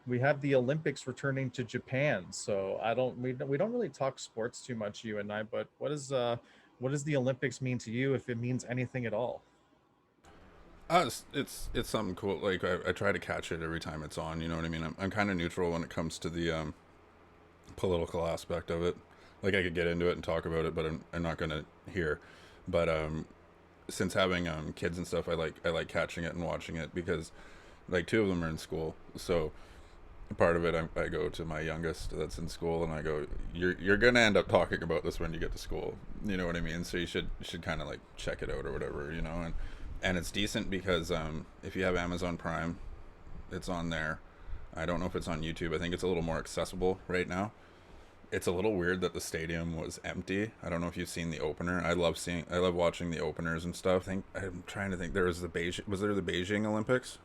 we have the Olympics returning to Japan. So we don't really talk sports too much, you and I. But what does the Olympics mean to you, if it means anything at all? It's something cool. Like I try to catch it every time it's on. You know what I mean? I'm kind of neutral when it comes to the political aspect of it. Like I could get into it and talk about it, but I'm not gonna hear. But since having kids and stuff, I like catching it and watching it because like two of them are in school, so part of it I go to my youngest that's in school and I go, you're gonna end up talking about this when you get to school. You know what I mean? So you should kind of like check it out or whatever, you know. And it's decent because if you have Amazon Prime, it's on there. I don't know if it's on YouTube. I think it's a little more accessible right now. It's a little weird that the stadium was empty. I don't know if you've seen the opener. I love watching the openers and stuff. I'm trying to think. There was the Beijing. Was there the Beijing Olympics?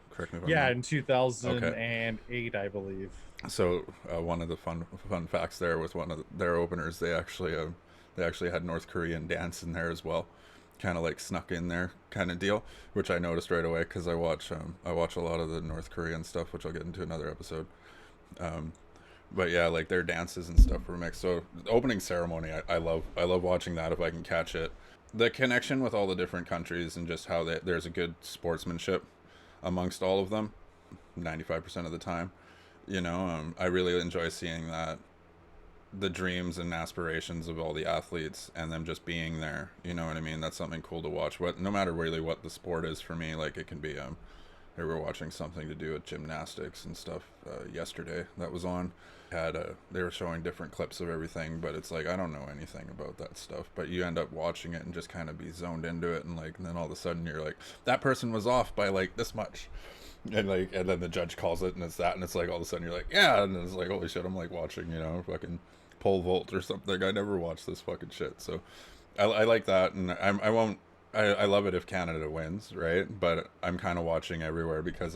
Correct me if I'm Yeah, wrong. in Okay. 2008, I believe. So one of the fun facts there was one of their openers. They actually had North Korean dance in there as well, kind of like snuck in there kind of deal, which I noticed right away because I watch a lot of the North Korean stuff, which I'll get into another episode. Um, but yeah, like their dances and stuff were mixed. So the opening ceremony, I love watching that if I can catch it. The connection with all the different countries and just how there's a good sportsmanship amongst all of them, 95% of the time. You know, I really enjoy seeing that, the dreams and aspirations of all the athletes and them just being there. You know what I mean? That's something cool to watch. What no matter really what the sport is for me, like it can be they were watching something to do with gymnastics and stuff yesterday that was on. They were showing different clips of everything, but it's like I don't know anything about that stuff. But you end up watching it and just kind of be zoned into it, and then all of a sudden you're like, that person was off by like this much, and then the judge calls it and it's that, and it's like all of a sudden you're like, yeah, and it's like holy shit, I'm like watching, you know, fucking pole vault or something. I never watched this fucking shit, so I like that, and I won't. I love it if Canada wins, right? But I'm kind of watching everywhere because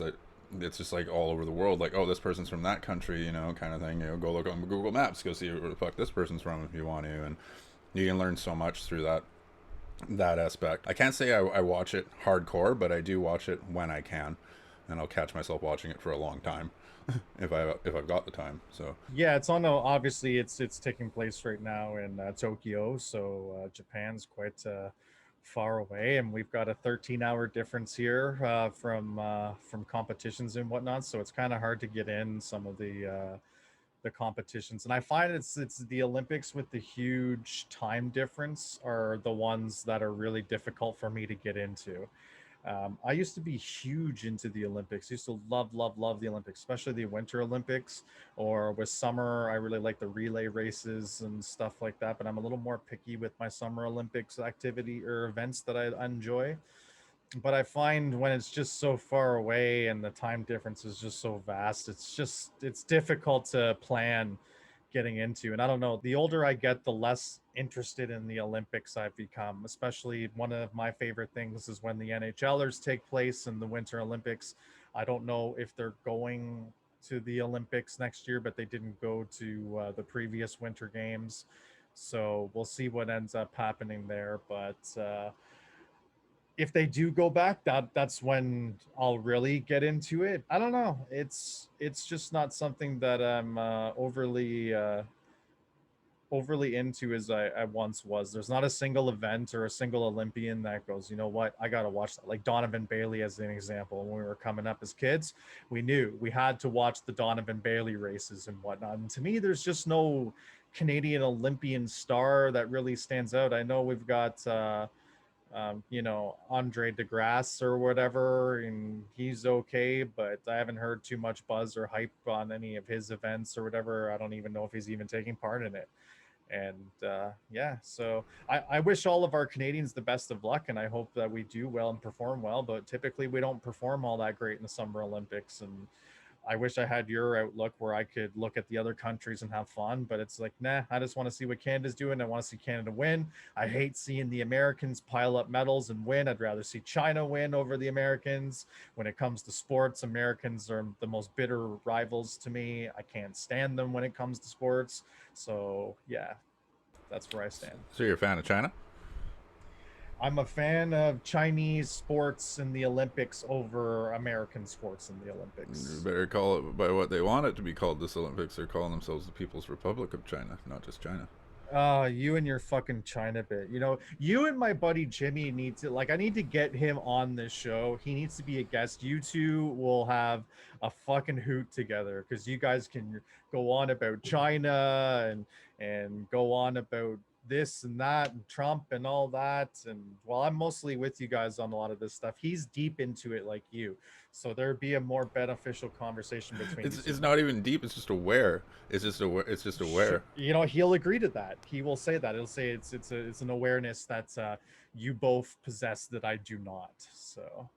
it's just like all over the world. Like, oh, this person's from that country, you know, kind of thing. You know, go look on Google Maps, go see where the fuck this person's from if you want to, and you can learn so much through that aspect. I can't say I watch it hardcore, but I do watch it when I can, and I'll catch myself watching it for a long time if I've got the time. So Yeah, it's on. Obviously, it's taking place right now in Tokyo, so Japan's quite far away, and we've got a 13-hour difference here from competitions and whatnot. So it's kind of hard to get in some of the competitions, and I find it's the Olympics with the huge time difference are the ones that are really difficult for me to get into. I used to be huge into the Olympics. I used to love the Olympics, especially the Winter Olympics. Or with summer, I really like the relay races and stuff like that. But I'm a little more picky with my Summer Olympics activity or events that I enjoy. But I find when it's just so far away and the time difference is just so vast, it's difficult to plan getting into. And I don't know, the older I get, the less interested in the Olympics I've become. Especially one of my favorite things is when the NHLers take place in the Winter Olympics. I don't know if they're going to the Olympics next year, but they didn't go to the previous Winter Games. So we'll see what ends up happening there. But if they do go back, that's when I'll really get into it. I don't know. It's just not something that I'm overly into as I once was. There's not a single event or a single Olympian that goes, you know what, I gotta watch that. Like Donovan Bailey as an example. When we were coming up as kids, we knew we had to watch the Donovan Bailey races and whatnot. And to me, there's just no Canadian Olympian star that really stands out. I know we've got Andre DeGrasse or whatever, and he's okay, but I haven't heard too much buzz or hype on any of his events or whatever. I don't even know if he's even taking part in it. And yeah, so I wish all of our Canadians the best of luck, and I hope that we do well and perform well. But typically, we don't perform all that great in the Summer Olympics, and I wish I had your outlook where I could look at the other countries and have fun, but it's like, nah, I just want to see what Canada's doing. I want to see Canada win. I hate seeing the Americans pile up medals and win. I'd rather see China win over the Americans. When it comes to sports, Americans are the most bitter rivals to me. I can't stand them when it comes to sports. So, yeah, that's where I stand. you're a fan of China? I'm a fan of Chinese sports in the Olympics over American sports in the You Olympics. better call it by what they want it to be called. This Olympics, they're calling themselves the People's Republic of China, not just China. You and your fucking China bit. You know, you and my buddy Jimmy need to like I need to get him on this show. He needs to be a guest. You two will have a fucking hoot together because you guys can go on about China and go on about this and that and Trump and all that. And while I'm mostly with you guys on a lot of this stuff, he's deep into it like you. So there'd be a more beneficial conversation between you two. It's not even deep. It's just aware. It's just aware. You know, he'll agree to that. He will say that. He'll say it's an awareness that you both possess that I do not. So